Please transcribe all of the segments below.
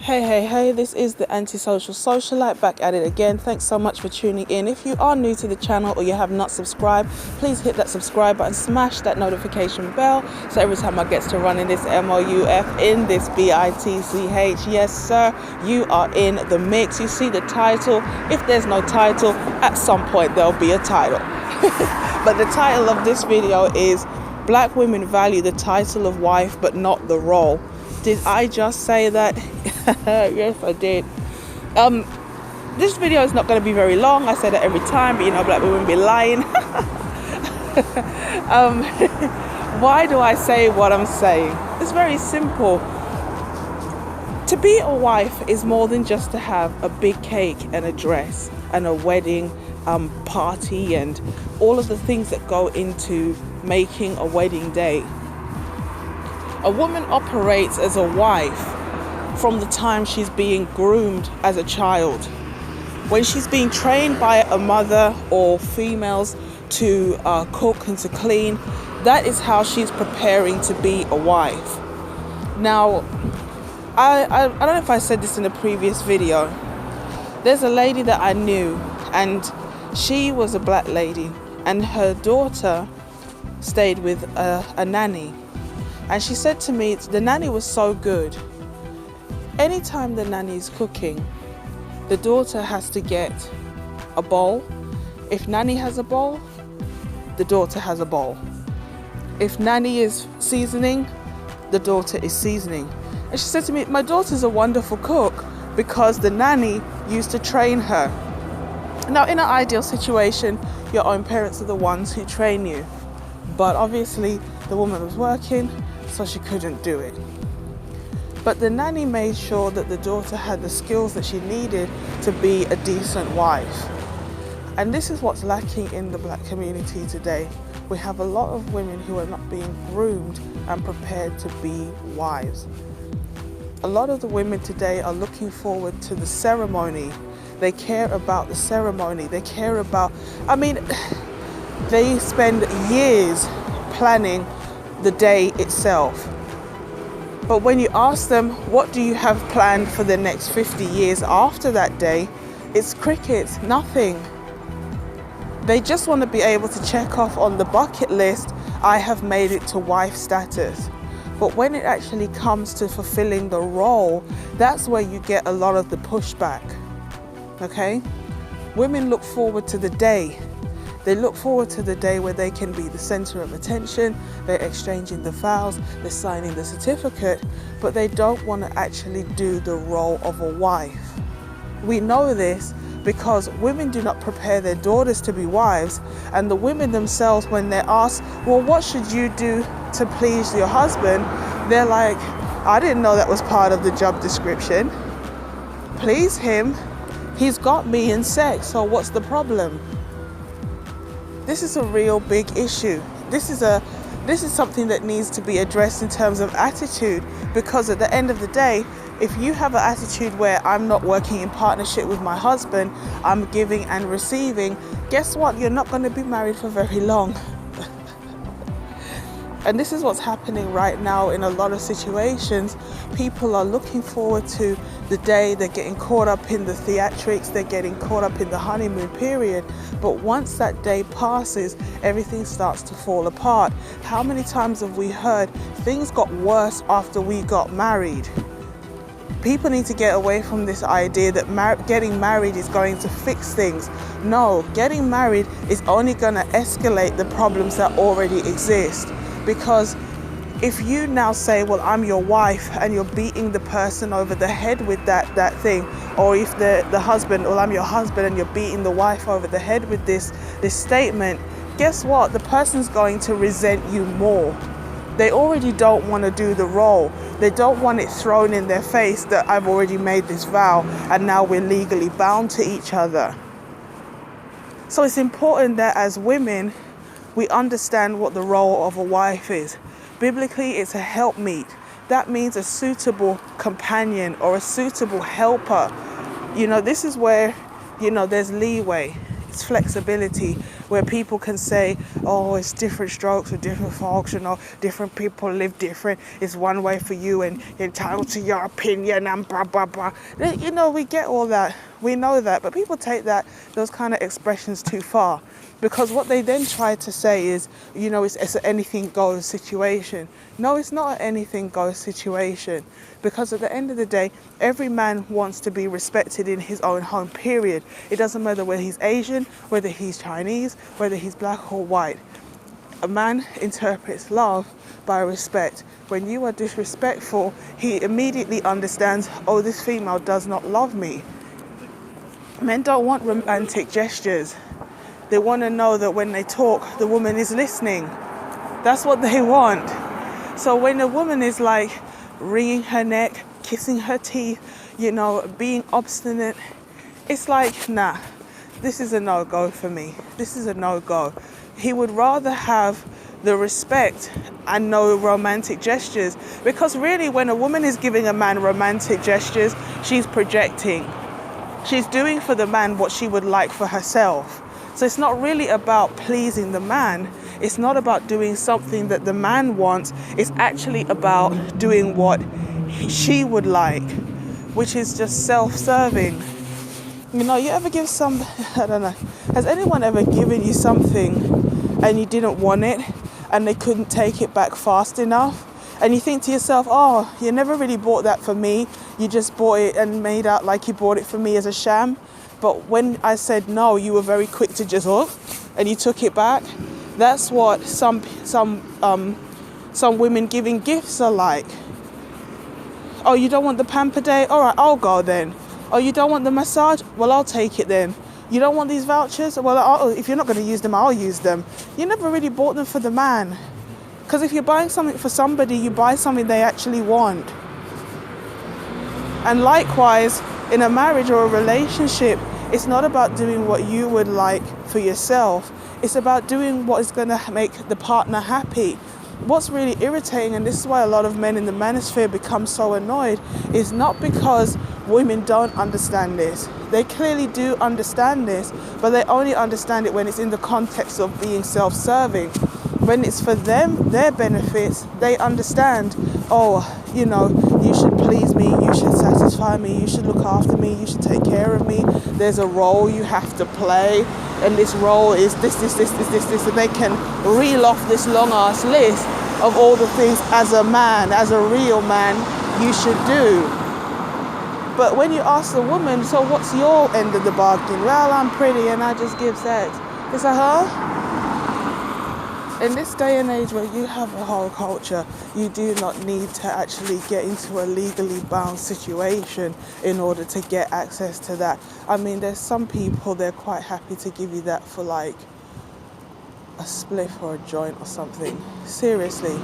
Hey, this is the Antisocial Socialite back at it again. Thanks so much for tuning in. If you are new to the channel or you have not subscribed, please hit that subscribe button, smash that notification bell, so every time I get to run in this MOUF, in this BITCH, yes sir, you are in the mix. You see the title. If there's no title, at some point there'll be a title. But the title of this video is Black Women Value the Title of Wife but Not the Role. Did I just say that? Yes, I did. This video is not going to be very long. I say that every time, but you know, black women be lying. Why do I say what I'm saying? It's very simple. To be a wife is more than just to have a big cake and a dress and a wedding party and all of the things that go into making a wedding day. A woman operates as a wife from the time she's being groomed as a child. When she's being trained by a mother or females to cook and to clean, that is how she's preparing to be a wife. Now, I don't know if I said this in a previous video. There's a lady that I knew, and she was a black lady, and her daughter stayed with a nanny. And she said to me, the nanny was so good. Anytime the nanny is cooking, the daughter has to get a bowl. If nanny has a bowl, the daughter has a bowl. If nanny is seasoning, the daughter is seasoning. And she said to me, my daughter's a wonderful cook because the nanny used to train her. Now, in an ideal situation, your own parents are the ones who train you. But obviously, the woman was working, so she couldn't do it. But the nanny made sure that the daughter had the skills that she needed to be a decent wife. And this is what's lacking in the black community today. We have a lot of women who are not being groomed and prepared to be wives. A lot of the women today are looking forward to the ceremony. They care about the ceremony. They care about, they spend years planning the day itself. But when you ask them, what do you have planned for the next 50 years after that day? It's crickets, nothing. They just want to be able to check off on the bucket list, I have made it to wife status. But when it actually comes to fulfilling the role, that's where you get a lot of the pushback, okay? Women look forward to the day. They look forward to the day where they can be the center of attention, they're exchanging the vows, they're signing the certificate, but they don't want to actually do the role of a wife. We know this because women do not prepare their daughters to be wives, and the women themselves, when they're asked, well, what should you do to please your husband? They're like, I didn't know that was part of the job description. Please him, he's got me in sex, so what's the problem? This is a real big issue. This is something that needs to be addressed in terms of attitude, because at the end of the day, if you have an attitude where I'm not working in partnership with my husband, I'm giving and receiving, guess what? You're not going to be married for very long. And this is what's happening right now in a lot of situations. People are looking forward to the day, they're getting caught up in the theatrics, they're getting caught up in the honeymoon period. But once that day passes, everything starts to fall apart. How many times have we heard things got worse after we got married? People need to get away from this idea that getting married is going to fix things. No, getting married is only going to escalate the problems that already exist. Because if you now say, well, I'm your wife, and you're beating the person over the head with that thing, or if the husband, well, I'm your husband, and you're beating the wife over the head with this statement, guess what? The person's going to resent you more. They already don't want to do the role. They don't want it thrown in their face that I've already made this vow and now we're legally bound to each other. So it's important that as women, we understand what the role of a wife is. Biblically, it's a helpmeet. That means a suitable companion or a suitable helper. You know, this is where, there's leeway. It's flexibility. where people can say, oh, it's different strokes for different folks, different people live different. It's one way for you and you're entitled to your opinion and blah, blah, blah. We get all that. We know that. But people take those kind of expressions too far. Because what they then try to say is, it's an anything goes situation. No, it's not an anything goes situation. Because at the end of the day, every man wants to be respected in his own home, period. It doesn't matter whether he's Asian, whether he's Chinese, whether he's black or white. A man interprets love by respect. When you are disrespectful, he immediately understands, oh, this female does not love me. Men don't want romantic gestures. They want to know that when they talk, the woman is listening. That's what they want. So when a woman is like wringing her neck, kissing her teeth, being obstinate, it's like, nah, this is a no-go for me. This is a no-go. He would rather have the respect and no romantic gestures. Because really, when a woman is giving a man romantic gestures, she's projecting. She's doing for the man what she would like for herself. So it's not really about pleasing the man. It's not about doing something that the man wants. It's actually about doing what she would like, which is just self-serving. You ever give I don't know, has anyone ever given you something and you didn't want it and they couldn't take it back fast enough? And you think to yourself, oh, you never really bought that for me. You just bought it and made out like you bought it for me as a sham. But when I said no, you were very quick to just and you took it back. That's what some women giving gifts are like. Oh, you don't want the pamper day? All right, I'll go then. Oh, you don't want the massage? Well, I'll take it then. You don't want these vouchers? Well, if you're not going to use them, I'll use them. You never really bought them for the man. Because if you're buying something for somebody, you buy something they actually want. And likewise, in a marriage or a relationship, it's not about doing what you would like for yourself. It's about doing what is going to make the partner happy. What's really irritating, and this is why a lot of men in the manosphere become so annoyed, is not because women don't understand this. They clearly do understand this, but they only understand it when it's in the context of being self-serving. When it's for them, their benefits, they understand, you should please me, you should satisfy me, you should look after me, you should take care of me. There's a role you have to play, and this role is this, and they can reel off this long-ass list of all the things as a man, as a real man, you should do. But when you ask the woman, so what's your end of the bargain? Well, I'm pretty and I just give sex. It's like, huh? In this day and age where you have a whole culture, you do not need to actually get into a legally bound situation in order to get access to that. I mean, there's some people, they're quite happy to give you that for like a spliff or a joint or something. Seriously.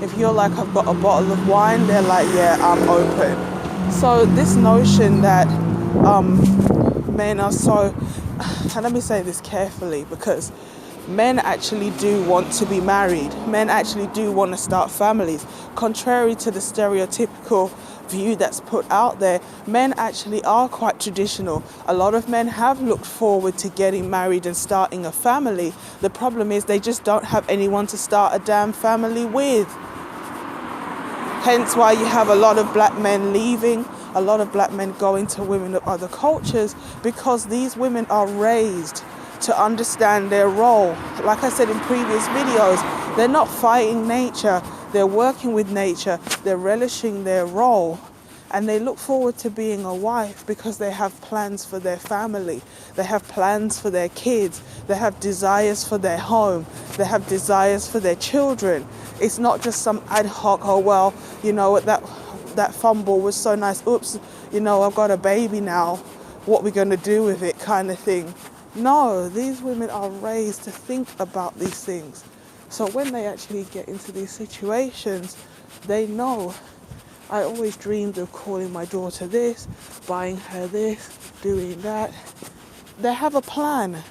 If you're like, I've got a bottle of wine, they're like, yeah, I'm open. So this notion that men are so, and let me say this carefully, because men actually do want to be married. Men actually do want to start families. Contrary to the stereotypical view that's put out there, men actually are quite traditional. A lot of men have looked forward to getting married and starting a family. The problem is they just don't have anyone to start a damn family with. Hence why you have a lot of black men leaving, a lot of black men going to women of other cultures, because these women are raised to understand their role. Like I said in previous videos, they're not fighting nature, they're working with nature, they're relishing their role, and they look forward to being a wife because they have plans for their family, they have plans for their kids, they have desires for their home, they have desires for their children. It's not just some ad hoc, oh well, you know, that fumble was so nice, oops, you know, I've got a baby now, what are we going to do with it kind of thing. No, these women are raised to think about these things. So when they actually get into these situations, they know, I always dreamed of calling my daughter this, buying her this, doing that. They have a plan.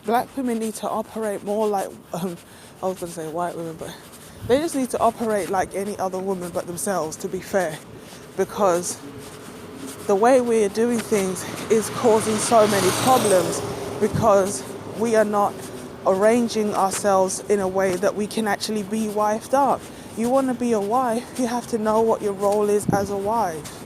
Black women need to operate more like, I was going to say white women, but they just need to operate like any other woman but themselves, to be fair. Because the way we're doing things is causing so many problems. because we are not arranging ourselves in a way that we can actually be wifed up. You want to be a wife, you have to know what your role is as a wife.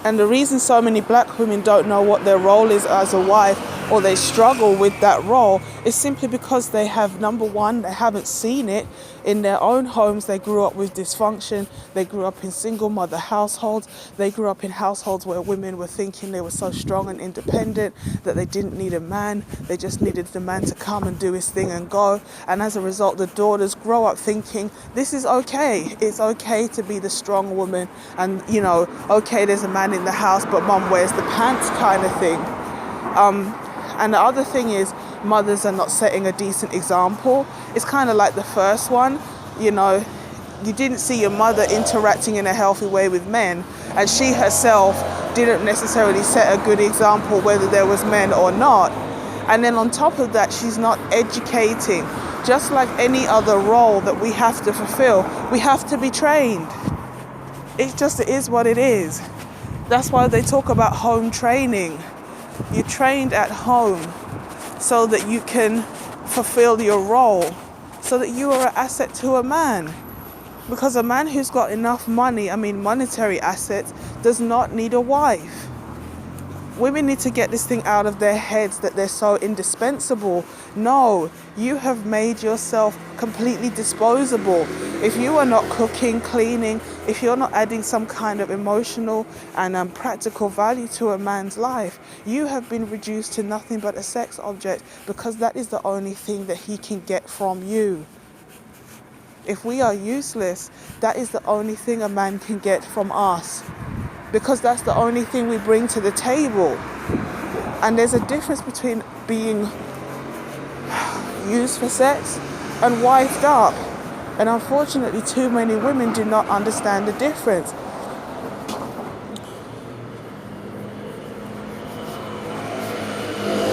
And the reason so many black women don't know what their role is as a wife, or they struggle with that role, is simply because they have, number one, they haven't seen it in their own homes. They grew up with dysfunction. They grew up in single mother households. They grew up in households where women were thinking they were so strong and independent that they didn't need a man. They just needed the man to come and do his thing and go. And as a result, the daughters grow up thinking this is okay. It's okay to be the strong woman, and okay, there's a man in the house, but mum wears the pants kind of thing. And the other thing is, mothers are not setting a decent example. It's kind of like the first one. You didn't see your mother interacting in a healthy way with men, and she herself didn't necessarily set a good example whether there was men or not. And then on top of that, she's not educating. Just like any other role that we have to fulfill, we have to be trained. It is what it is. That's why they talk about home training. You're trained at home so that you can fulfill your role, so that you are an asset to a man. Because a man who's got enough money, monetary assets, does not need a wife. Women need to get this thing out of their heads that they're so indispensable. No, you have made yourself completely disposable. If you are not cooking, cleaning, if you're not adding some kind of emotional and practical value to a man's life, you have been reduced to nothing but a sex object, because that is the only thing that he can get from you. If we are useless, that is the only thing a man can get from us, because that's the only thing we bring to the table. And there's a difference between being used for sex and wifed up. And unfortunately, too many women do not understand the difference.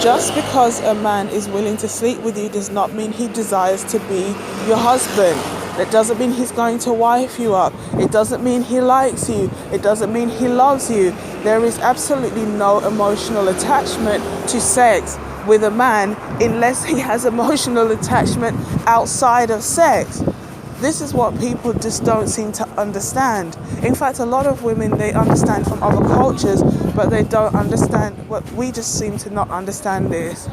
Just because a man is willing to sleep with you does not mean he desires to be your husband. It doesn't mean he's going to wife you up. It doesn't mean he likes you. It doesn't mean he loves you. There is absolutely no emotional attachment to sex with a man unless he has emotional attachment outside of sex. This is what people just don't seem to understand. In fact, a lot of women, they understand from other cultures, but they don't understand what we just seem to not understand this.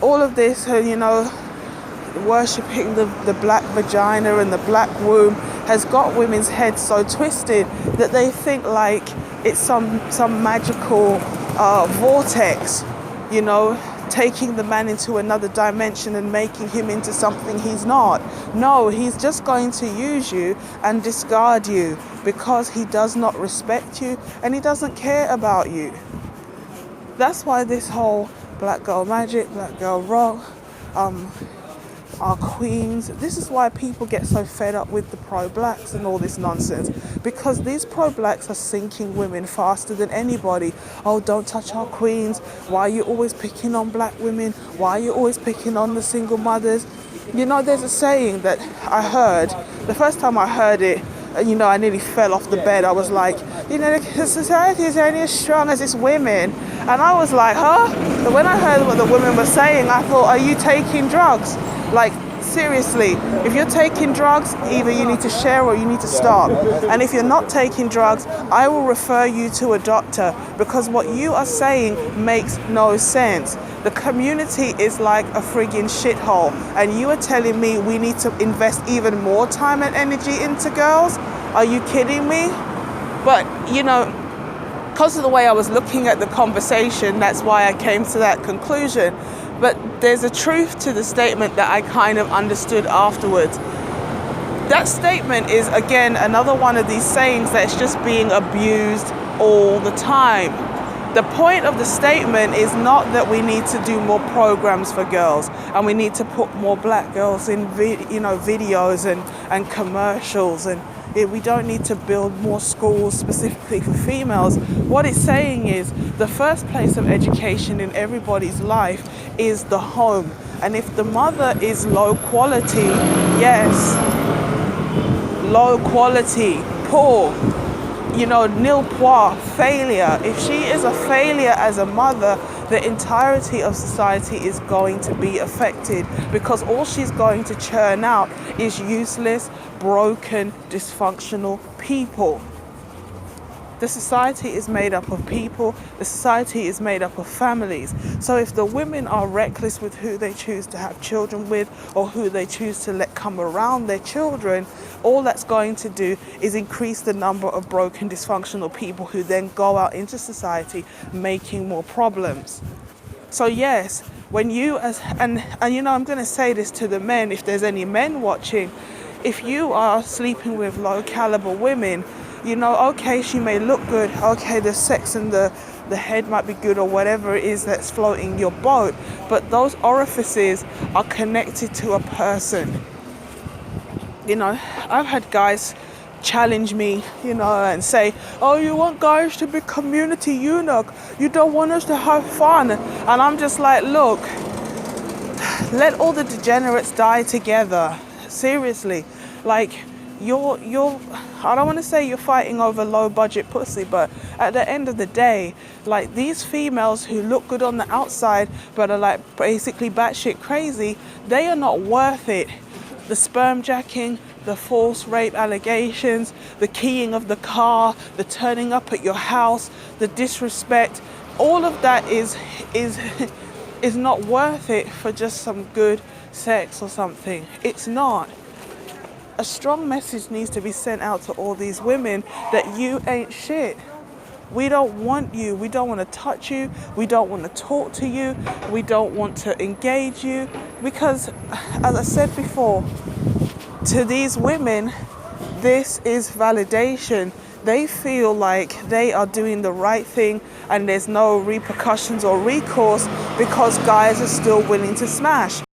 All of this, worshipping the black vagina and the black womb has got women's heads so twisted that they think like it's some magical vortex, taking the man into another dimension and making him into something he's not. No, he's just going to use you and discard you because he does not respect you and he doesn't care about you. That's why this whole black girl magic, black girl rock, our queens, this is why people get so fed up with the pro-blacks and all this nonsense, because these pro-blacks are sinking women faster than anybody. Oh, don't touch our queens. Why are you always picking on black women? Why are you always picking on the single mothers? There's a saying that I heard, the first time I heard it, I nearly fell off the bed. I was like, the society is only as strong as its women. And I was like, huh? But when I heard what the women were saying, I thought, are you taking drugs? Like, seriously, if you're taking drugs, either you need to share or you need to stop. And if you're not taking drugs, I will refer you to a doctor, because what you are saying makes no sense. The community is like a friggin' shithole, and you are telling me we need to invest even more time and energy into girls? Are you kidding me? But, because of the way I was looking at the conversation, that's why I came to that conclusion. But there's a truth to the statement that I kind of understood afterwards. That statement is, again, another one of these sayings that's just being abused all the time. The point of the statement is not that we need to do more programs for girls and we need to put more black girls in videos and commercials, and we don't need to build more schools specifically for females. What it's saying is the first place of education in everybody's life is the home. And if the mother is low quality, yes, low quality, poor, nil point, failure. If she is a failure as a mother, the entirety of society is going to be affected, because all she's going to churn out is useless, broken, dysfunctional people. The society is made up of people. The society is made up of families. So if the women are reckless with who they choose to have children with, or who they choose to let come around their children, all that's going to do is increase the number of broken, dysfunctional people who then go out into society making more problems. So yes, when you and I'm going to say this to the men, if there's any men watching, if you are sleeping with low caliber women, okay, she may look good, okay, the sex and the head might be good, or whatever it is that's floating your boat, but those orifices are connected to a person. I've had guys challenge me, and say, oh, you want guys to be community eunuch, you don't want us to have fun. And I'm just like, look, let all the degenerates die together. Seriously, like, you're I don't want to say you're fighting over low budget pussy, but at the end of the day, like, these females who look good on the outside but are like basically batshit crazy, they are not worth it. The sperm jacking, the false rape allegations, the keying of the car, the turning up at your house, the disrespect, all of that is not worth it for just some good sex or something. It's not. A strong message needs to be sent out to all these women that you ain't shit. We don't want you. We don't want to touch you. We don't want to talk to you. We don't want to engage you. Because, as I said before, to these women, this is validation. They feel like they are doing the right thing and there's no repercussions or recourse because guys are still willing to smash.